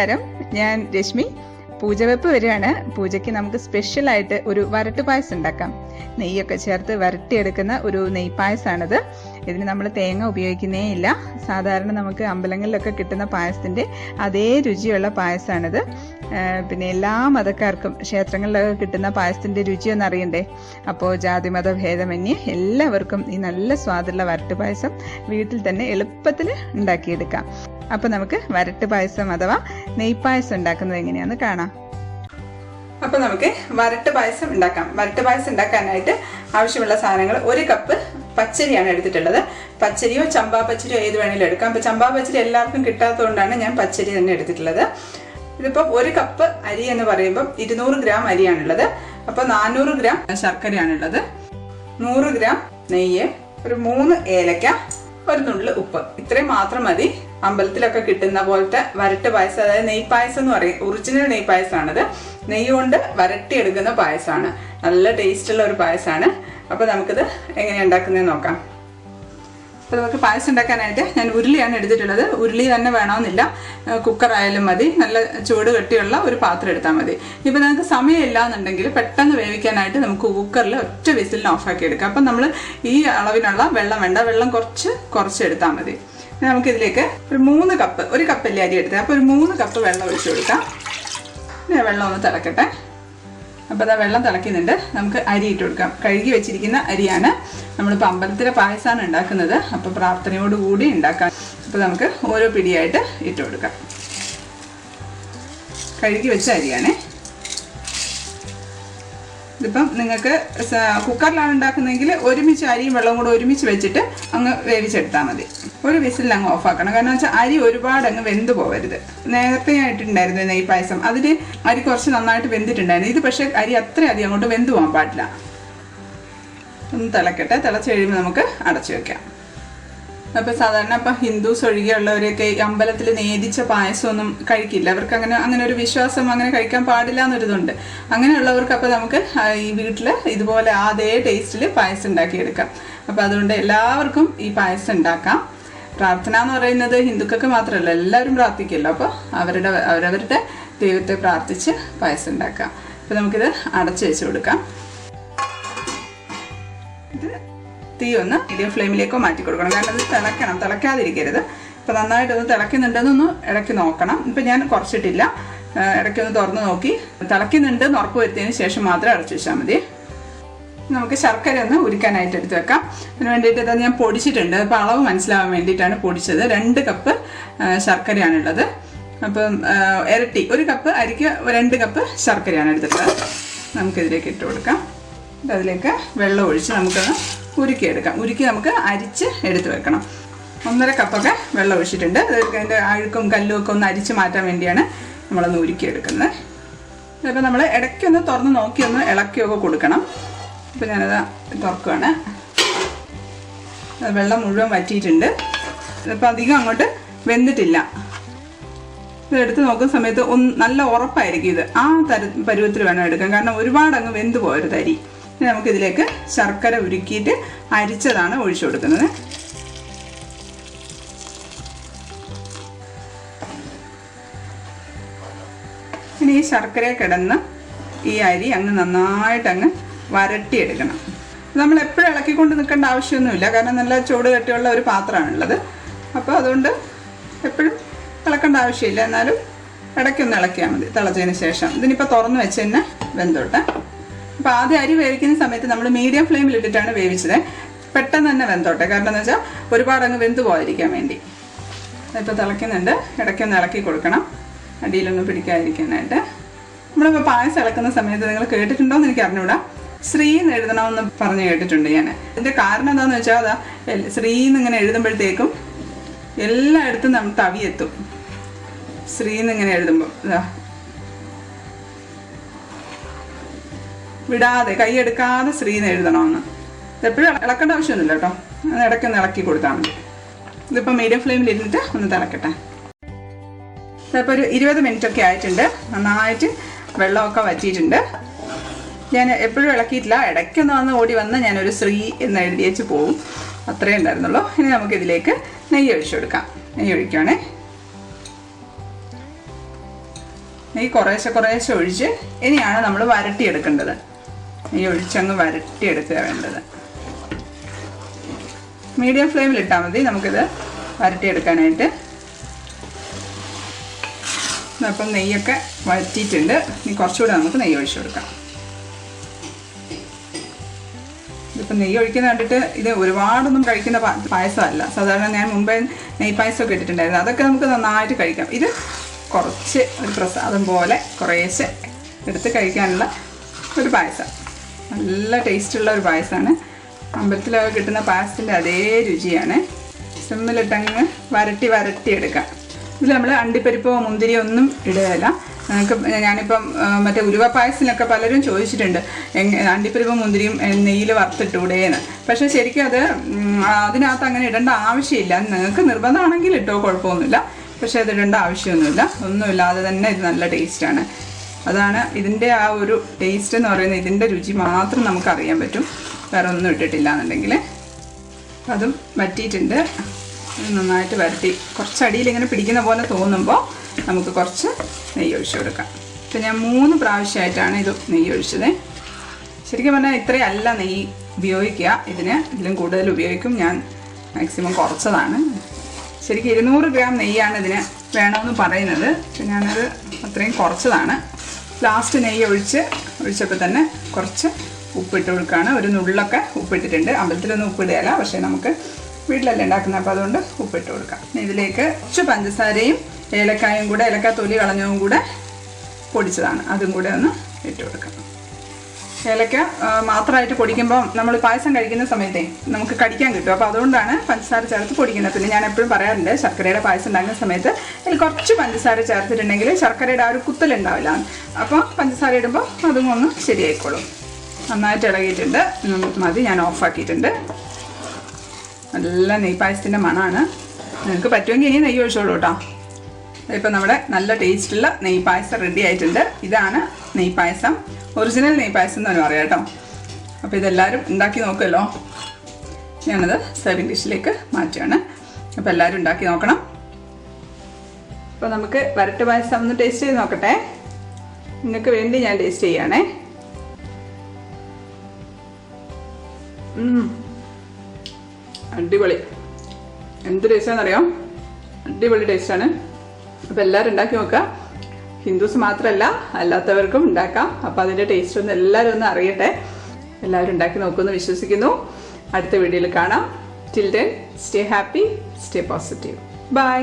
നമസ്കാരം, ഞാൻ രശ്മി. പൂജവെപ്പ് വരികയാണ്. പൂജയ്ക്ക് നമുക്ക് സ്പെഷ്യലായിട്ട് ഒരു വരട്ട് പായസം ഉണ്ടാക്കാം. നെയ്യൊക്കെ ചേർത്ത് വരട്ടിയെടുക്കുന്ന ഒരു നെയ് പായസമാണിത്. ഇതിന് നമ്മൾ തേങ്ങ ഉപയോഗിക്കുന്നേ ഇല്ല. സാധാരണ നമുക്ക് അമ്പലങ്ങളിലൊക്കെ കിട്ടുന്ന പായസത്തിൻ്റെ അതേ രുചിയുള്ള പായസമാണിത്. പിന്നെ എല്ലാ മതക്കാർക്കും ക്ഷേത്രങ്ങളിലൊക്കെ കിട്ടുന്ന പായസത്തിൻ്റെ രുചിയൊന്നും അറിയണ്ടേ? അപ്പോൾ ജാതിമത ഭേദമന്യേ എല്ലാവർക്കും ഈ നല്ല സ്വാദുള്ള വരട്ട് പായസം വീട്ടിൽ തന്നെ എളുപ്പത്തിൽ ഉണ്ടാക്കിയെടുക്കാം. അപ്പോൾ നമുക്ക് വരട്ട് പായസം അഥവാ നെയ് പായസം ഉണ്ടാക്കുന്നത് എങ്ങനെയാണെന്ന് കാണാം. അപ്പോൾ നമുക്ക് വരട്ട് പായസം ഉണ്ടാക്കാം. വരട്ട് പായസം ഉണ്ടാക്കാനായിട്ട് ആവശ്യമുള്ള സാധനങ്ങൾ: 1 കപ്പ് പച്ചരിയാണ് എടുത്തിട്ടുള്ളത്. പച്ചരിയോ ചമ്പാ പച്ചരിയോ ഏത് വേണമെങ്കിലും എടുക്കാം. അപ്പോൾ ചമ്പാ പച്ചരി എല്ലാവർക്കും കിട്ടാത്തതുകൊണ്ടാണ് ഞാൻ പച്ചരി തന്നെ എടുത്തിട്ടുള്ളത്. ഇതിപ്പോൾ 1 കപ്പ് അരി എന്ന് പറയുമ്പം 200 ഗ്രാം അരിയാണുള്ളത്. അപ്പോൾ 400 ഗ്രാം ശർക്കരയാണുള്ളത്, 100 ഗ്രാം നെയ്യ്, ഒരു 3 ഏലക്ക, ഒരു നുള്ളു ഉപ്പ്. ഇത്രയും മാത്രം മതി. അമ്പലത്തിലൊക്കെ കിട്ടുന്ന പോലത്തെ വരട്ട് പായസം, അതായത് നെയ് പായസം എന്ന് പറയും. ഒറിജിനൽ നെയ് പായസമാണിത്. നെയ്യ് കൊണ്ട് വരട്ടിയെടുക്കുന്ന പായസമാണ്. നല്ല ടേസ്റ്റുള്ള ഒരു പായസമാണ്. അപ്പോൾ നമുക്കിത് എങ്ങനെയാണ് ഉണ്ടാക്കുന്നതെന്ന് നോക്കാം. അപ്പോൾ നമുക്ക് പായസം ഉണ്ടാക്കാനായിട്ട് ഞാൻ ഉരുളിയാണ് എടുത്തിട്ടുള്ളത്. ഉരുളി തന്നെ വേണമെന്നില്ല, കുക്കറായാലും മതി. നല്ല ചൂട് കെട്ടിയുള്ള ഒരു പാത്രം എടുത്താൽ മതി. ഇപ്പോൾ നിങ്ങൾക്ക് സമയമില്ല എന്നുണ്ടെങ്കിൽ പെട്ടെന്ന് വേവിക്കാനായിട്ട് നമുക്ക് കുക്കറിൽ ഒറ്റ വിസിലിന് ഓഫാക്കി എടുക്കാം. അപ്പം നമ്മൾ ഈ അളവിനുള്ള വെള്ളം വേണ്ട, വെള്ളം കുറച്ച് എടുത്താൽ മതി. നമുക്കിതിലേക്ക് ഒരു 3 കപ്പ്, 1 കപ്പല്ലേ അരി എടുത്തത്, അപ്പോൾ ഒരു 3 കപ്പ് വെള്ളം ഒഴിച്ചു കൊടുക്കാം. വെള്ളം ഒന്ന് തിളക്കട്ടെ. അപ്പോൾ അതാ വെള്ളം തിളയ്ക്കുന്നുണ്ട്. നമുക്ക് അരി ഇട്ട് കൊടുക്കാം. കഴുകി വെച്ചിരിക്കുന്ന അരിയാണ്. നമ്മളിപ്പോൾ അമ്പലത്തിലെ പായസമാണ് ഉണ്ടാക്കുന്നത്. അപ്പോൾ പ്രാർത്ഥനയോടുകൂടി ഉണ്ടാക്കാം. അപ്പോൾ നമുക്ക് ഓരോ പിടിയായിട്ട് ഇട്ട് കൊടുക്കാം. കഴുകി വെച്ച അരിയാണ്. ഇതിപ്പം നിങ്ങൾക്ക് കുക്കറിലാണ് ഉണ്ടാക്കുന്നതെങ്കിൽ ഒരുമിച്ച് അരിയും വെള്ളവും കൂടെ ഒരുമിച്ച് വെച്ചിട്ട് അങ്ങ് വേവിച്ചെടുത്താൽ മതി. ഒരു വിസിലിൽ അങ്ങ് ഓഫാക്കണം. കാരണം വെച്ചാൽ അരി ഒരുപാട് അങ്ങ് വെന്ത് പോകരുത്. നേരത്തെ ആയിട്ടുണ്ടായിരുന്നു നെയ് പായസം, അതിൽ അരി കുറച്ച് നന്നായിട്ട് വെന്തിട്ടുണ്ടായിരുന്നു. ഇത് പക്ഷേ അരി അത്രയധികം അങ്ങോട്ട് വെന്ത് പോകാൻ പാടില്ല. ഒന്ന് തിളക്കട്ടെ. തിളച്ച് കഴിയുമ്പോൾ നമുക്ക് അടച്ചു വെക്കാം. അപ്പോൾ സാധാരണ ഇപ്പം ഹിന്ദുസ് ഒഴികെയുള്ളവരൊക്കെ അമ്പലത്തിൽ നേദിച്ച പായസമൊന്നും കഴിക്കില്ല. അവർക്ക് അങ്ങനെ ഒരു വിശ്വാസം, അങ്ങനെ കഴിക്കാൻ പാടില്ല എന്നൊരിതുണ്ട്. അങ്ങനെയുള്ളവർക്ക് അപ്പോൾ നമുക്ക് ഈ വീട്ടിൽ ഇതുപോലെ അതേ ടേസ്റ്റിൽ പായസം ഉണ്ടാക്കിയെടുക്കാം. അപ്പോൾ അതുകൊണ്ട് എല്ലാവർക്കും ഈ പായസം ഉണ്ടാക്കാം. പ്രാർത്ഥന എന്ന് പറയുന്നത് ഹിന്ദുക്കൾക്ക് മാത്രമല്ല, എല്ലാവരും പ്രാർത്ഥിക്കുമല്ലോ. അപ്പോൾ അവരവരുടെ ദൈവത്തെ പ്രാർത്ഥിച്ച് പായസം ഉണ്ടാക്കാം. അപ്പോൾ നമുക്കിത് അടച്ചു വെച്ച് കൊടുക്കാം. ഇത് തീ ഒന്ന് മീഡിയം ഫ്ലെയിമിലേക്കോ മാറ്റി കൊടുക്കണം. കാരണം അത് തിളയ്ക്കണം, തിളയ്ക്കാതിരിക്കരുത്. അപ്പോൾ നന്നായിട്ടൊന്ന് തിളയ്ക്കുന്നുണ്ടെന്നൊന്ന് ഇടയ്ക്ക് നോക്കണം. ഇപ്പം ഞാൻ കുറച്ചിട്ടില്ല, ഇടയ്ക്കൊന്ന് തുറന്ന് നോക്കി തിളയ്ക്കുന്നുണ്ടെന്ന് ഉറപ്പ് വരുത്തിയതിന് ശേഷം മാത്രം അടച്ചു വെച്ചാൽ മതി. നമുക്ക് ശർക്കര ഒന്ന് ഉരുക്കാനായിട്ട് എടുത്ത് വെക്കാം. അതിന് വേണ്ടിയിട്ട് അത് ഞാൻ പൊടിച്ചിട്ടുണ്ട്. അപ്പോൾ അളവ് മനസ്സിലാവാൻ വേണ്ടിയിട്ടാണ് പൊടിച്ചത്. 2 കപ്പ് ശർക്കരയാണുള്ളത്. അപ്പം ഇരട്ടി, 1 കപ്പ് അരിക്ക് 2 കപ്പ് ശർക്കരയാണ് എടുത്തിട്ടുള്ളത്. നമുക്കിതിലേക്ക് ഇട്ട് കൊടുക്കാം. അതിലേക്ക് വെള്ളം ഒഴിച്ച് നമുക്കൊന്ന് ഉരുക്കിയെടുക്കാം. ഉരുക്കി നമുക്ക് അരിച്ച് എടുത്ത് വെക്കണം. 1.5 കപ്പൊക്കെ വെള്ളം ഒഴിച്ചിട്ടുണ്ട്. അതിൻ്റെ അഴുക്കും കല്ലും ഒക്കെ ഒന്ന് അരിച്ച് മാറ്റാൻ വേണ്ടിയാണ് നമ്മളൊന്ന് ഉരുക്കിയെടുക്കുന്നത്. അപ്പോൾ നമ്മൾ ഇടയ്ക്കൊന്ന് തുറന്ന് നോക്കി ഒന്ന് ഇളക്കിയൊക്കെ കൊടുക്കണം. അപ്പോൾ ഞാനത് തുറക്കുകയാണ്. വെള്ളം മുഴുവൻ വറ്റിയിട്ടുണ്ട്. ഇപ്പോൾ അധികം അങ്ങോട്ട് വെന്തിട്ടില്ല. ഇതെടുത്ത് നോക്കുന്ന സമയത്ത് നല്ല ഉറപ്പായിരിക്കും ഇത്. ആ പരുവത്തിൽ വേണം എടുക്കാൻ. കാരണം ഒരുപാട് അങ്ങ് വെന്ത് പോകരുത് അരി. ഇനി നമുക്കിതിലേക്ക് ശർക്കര ഉരുക്കിയിട്ട് അരിച്ചതാണ് ഒഴിച്ചു കൊടുക്കുന്നത്. ഇനി ഈ ശർക്കര കിടന്ന് ഈ അരി അങ്ങ് നന്നായിട്ടങ്ങ് വരട്ടിയെടുക്കണം. നമ്മൾ എപ്പോഴും ഇളക്കിക്കൊണ്ട് നിൽക്കേണ്ട ആവശ്യമൊന്നുമില്ല. കാരണം നല്ല ചൂട് കെട്ടിയുള്ള ഒരു പാത്രമാണുള്ളത്. അപ്പോൾ അതുകൊണ്ട് എപ്പോഴും ഇളക്കേണ്ട ആവശ്യമില്ല. എന്നാലും ഇടയ്ക്കൊന്ന് ഇളക്കിയാൽ മതി തിളച്ചതിന് ശേഷം. ഇതിനിപ്പോൾ തുറന്ന് വെച്ച് തന്നെ വെന്തോട്ടെ. അപ്പോൾ ആദ്യം അരി വേവിക്കുന്ന സമയത്ത് നമ്മൾ മീഡിയം ഫ്ലെയിമിൽ ഇട്ടിട്ടാണ് വേവിച്ചത്. പെട്ടെന്ന് തന്നെ വെന്തോട്ടെ. കാരണം എന്ന് വെച്ചാൽ ഒരുപാട് അങ്ങ് വെന്ത് പോകാതിരിക്കാൻ വേണ്ടി. ഇപ്പോൾ തിളയ്ക്കുന്നുണ്ട്. ഇടയ്ക്കൊന്ന് ഇളക്കി കൊടുക്കണം, അടിയിലൊന്നും പിടിക്കാതിരിക്കാനായിട്ട്. നമ്മളിപ്പോൾ പായസം ഇളക്കുന്ന സമയത്ത് നിങ്ങൾ കേട്ടിട്ടുണ്ടോ എന്ന് എനിക്ക് അറിഞ്ഞൂടാ, ശ്രീന്ന് എഴുതണമെന്ന് പറഞ്ഞ് കേട്ടിട്ടുണ്ട് ഞാൻ. ഇതിൻ്റെ കാരണം എന്താണെന്ന് വെച്ചാൽ അതാ ശ്രീന്ന് ഇങ്ങനെ എഴുതുമ്പോഴത്തേക്കും എല്ലായിടത്തും നമ്മൾ തവിയെത്തും. ശ്രീന്ന് ഇങ്ങനെ എഴുതുമ്പോൾ ഇതാ വിടാതെ കൈയെടുക്കാതെ ശ്രീന്ന് എഴുതണമെന്ന്. എപ്പോഴും ഇളക്കേണ്ട ആവശ്യമൊന്നുമില്ല കേട്ടോ. അത് ഇടയ്ക്കൊന്ന് ഇളക്കി കൊടുത്താൽ മതി. ഇതിപ്പോൾ മീഡിയം ഫ്ലെയിമിൽ ഇരുന്നിട്ട് ഒന്ന് തിളക്കട്ടെ. ഇതിപ്പോൾ ഒരു 20 മിനിറ്റൊക്കെ ആയിട്ടുണ്ട്. നന്നായിട്ട് വെള്ളമൊക്കെ വറ്റിയിട്ടുണ്ട്. ഞാൻ എപ്പോഴും ഇളക്കിയിട്ടില്ല. ഇടയ്ക്കൊന്ന് ഓടി വന്ന് ഞാനൊരു ശ്രീ എന്ന് എഴുതി വെച്ച് പോവും. അത്രേ ഉണ്ടായിരുന്നുള്ളൂ. ഇനി നമുക്കിതിലേക്ക് നെയ്യ് ഒഴിച്ചു കൊടുക്കാം. നെയ്യ് ഒഴിക്കുകയാണേ. നെയ്യ് കുറേശ്ശെ ഒഴിച്ച് ഇനിയാണ് നമ്മൾ വരട്ടിയെടുക്കേണ്ടത്. നെയ്യ് ഒഴിച്ചങ്ങ് വരട്ടിയെടുക്കുക വേണ്ടത്. മീഡിയം ഫ്ലെയിമിൽ ഇട്ടാൽ മതി നമുക്കിത് വരട്ടിയെടുക്കാനായിട്ട്. അപ്പം നെയ്യൊക്കെ വഴറ്റിയിട്ടുണ്ട്. ഇനി കുറച്ചുകൂടെ നമുക്ക് നെയ്യ് ഒഴിച്ചു കൊടുക്കാം. ഇതിപ്പോൾ നെയ്യ് ഒഴിക്കുന്ന കണ്ടിട്ട് ഇത് ഒരുപാടൊന്നും കഴിക്കുന്ന പായസമല്ല. സാധാരണ ഞാൻ മുമ്പേ നെയ് പായസമൊക്കെ ഇട്ടിട്ടുണ്ടായിരുന്നു. അതൊക്കെ നമുക്ക് നന്നായിട്ട് കഴിക്കാം. ഇത് കുറച്ച് ഒരു പ്രസാദം പോലെ കുറേശ്ശെ എടുത്ത് കഴിക്കാനുള്ള ഒരു പായസം. നല്ല ടേസ്റ്റുള്ള ഒരു പായസമാണ്. അമ്പലത്തിലൊക്കെ കിട്ടുന്ന പായസത്തിൻ്റെ അതേ രുചിയാണ്. സിമ്മിലിട്ടങ്ങ് വരട്ടി എടുക്കാം. ഇതിൽ നമ്മൾ അണ്ടിപ്പരിപ്പോ മുന്തിരിയോ ഒന്നും ഇടുകയില്ല. ഞാനിപ്പം മറ്റേ ഉലുവ പായസത്തിനൊക്കെ പലരും ചോദിച്ചിട്ടുണ്ട് അണ്ടിപ്പരിപ്പും മുന്തിരിയും നെയ്യിൽ വറുത്തിട്ടൂടേന്ന്. പക്ഷേ ശരിക്കും അതിനകത്ത് അങ്ങനെ ഇടേണ്ട ആവശ്യമില്ല. നിങ്ങൾക്ക് നിർബന്ധമാണെങ്കിൽ ഇട്ടോ, കുഴപ്പമൊന്നുമില്ല. പക്ഷേ അത് ഇടേണ്ട ആവശ്യമൊന്നുമില്ല. ഒന്നുമില്ലാതെ തന്നെ ഇത് നല്ല ടേസ്റ്റാണ്. അതാണ് ഇതിൻ്റെ ആ ഒരു ടേസ്റ്റ് എന്ന് പറയുന്നത്. ഇതിൻ്റെ രുചി മാത്രം നമുക്കറിയാൻ പറ്റും, വേറെ ഒന്നും ഇട്ടിട്ടില്ല എന്നുണ്ടെങ്കിൽ. അതും വറ്റിയിട്ടുണ്ട്. നന്നായിട്ട് വരട്ടി കുറച്ചടിയിൽ ഇങ്ങനെ പിടിക്കുന്ന പോലെ തോന്നുമ്പോൾ നമുക്ക് കുറച്ച് നെയ്യ് ഒഴിച്ചു കൊടുക്കാം. ഇപ്പം ഞാൻ 3 പ്രാവശ്യമായിട്ടാണ് ഇത് നെയ്യ് ഒഴിച്ചത്. ശരിക്കും പറഞ്ഞാൽ ഇത്രയല്ല നെയ്യ് ഉപയോഗിക്കുക. ഇതിലും കൂടുതൽ ഉപയോഗിക്കും. ഞാൻ മാക്സിമം കുറച്ചതാണ്. ശരിക്കും 200 ഗ്രാം നെയ്യാണ് ഇതിന് വേണമെന്ന് പറയുന്നത്. പക്ഷെ ഞാനത് അത്രയും കുറച്ചതാണ്. ലാസ്റ്റ് നെയ്യ് ഒഴിച്ചപ്പോൾ തന്നെ കുറച്ച് ഉപ്പിട്ട് കൊടുക്കുകയാണ്. ഒരു നുള്ളൊക്കെ ഉപ്പിട്ടിട്ടുണ്ട്. അമ്പലത്തിലൊന്നും ഉപ്പിടുകയല്ല, പക്ഷേ നമുക്ക് വീട്ടിലല്ലേ ഉണ്ടാക്കുന്നത്, അപ്പോൾ അതുകൊണ്ട് ഉപ്പിട്ട് കൊടുക്കാം. ഇതിലേക്ക് കുറച്ച് പഞ്ചസാരയും ഏലക്കായും കൂടെ, ഏലക്കായ തൊലി കളഞ്ഞതും കൂടെ പൊടിച്ചതാണ്, അതും കൂടെ ഒന്ന് ഇട്ട് കൊടുക്കാം. ഏലക്ക മാത്രമായിട്ട് പൊടിക്കുമ്പോൾ നമ്മൾ പായസം കഴിക്കുന്ന സമയത്തേ നമുക്ക് കടിക്കാൻ കിട്ടും. അപ്പോൾ അതുകൊണ്ടാണ് പഞ്ചസാര ചേർത്ത് പൊടിക്കുന്നത്. പിന്നെ ഞാൻ എപ്പോഴും പറയാറുണ്ട്, ശർക്കരയുടെ പായസം ഉണ്ടാക്കുന്ന സമയത്ത് അതിൽ കുറച്ച് പഞ്ചസാര ചേർത്തിട്ടുണ്ടെങ്കിൽ ശർക്കരയുടെ ആ ഒരു കുത്തലുണ്ടാവില്ല. അപ്പോൾ പഞ്ചസാര ഇടുമ്പോൾ അതും ഒന്ന് ശരിയായിക്കോളും. നന്നായിട്ട് ഇളകിയിട്ടുണ്ട്. മതി, ഞാൻ ഓഫാക്കിയിട്ടുണ്ട്. നല്ല നെയ് പായസത്തിൻ്റെ മണമാണ്. നിങ്ങൾക്ക് പറ്റുമെങ്കിൽ ഇനി നെയ്യ് ഒഴിച്ചോളൂ കേട്ടോ. ഇപ്പം നമ്മുടെ നല്ല ടേസ്റ്റുള്ള നെയ് പായസം റെഡി ആയിട്ടുണ്ട്. ഇതാണ് നെയ് പായസം, ഒറിജിനൽ നെയ് പായസം എന്ന് പറയാം കേട്ടോ. അപ്പോൾ ഇതെല്ലാവരും ഉണ്ടാക്കി നോക്കുമല്ലോ. ഞാനത് സെർവിങ് ഡിഷിലേക്ക് മാറ്റുകയാണ്. അപ്പോൾ എല്ലാവരും ഉണ്ടാക്കി നോക്കണം. അപ്പോൾ നമുക്ക് വരട്ട് പായസം ഒന്ന് ടേസ്റ്റ് ചെയ്ത് നോക്കട്ടെ. നിങ്ങൾക്ക് വേണ്ടി ഞാൻ ടേസ്റ്റ് ചെയ്യുകയാണേ. അടിപൊളി, എന്ത് ടേസ്റ്റാണെന്നറിയാം. അടിപൊളി ടേസ്റ്റാണ്. അപ്പോൾ എല്ലാവരും ഉണ്ടാക്കി നോക്കുക. ഹിന്ദുസ് മാത്രമല്ല അല്ലാത്തവർക്കും ഉണ്ടാക്കാം. അപ്പോൾ അതിൻ്റെ ടേസ്റ്റ് ഒന്ന് എല്ലാവരും ഒന്ന് അറിയട്ടെ. എല്ലാവരും ഉണ്ടാക്കി നോക്കുമെന്ന് വിശ്വസിക്കുന്നു. അടുത്ത വീഡിയോയിൽ കാണാം. Till then stay happy, stay positive. By.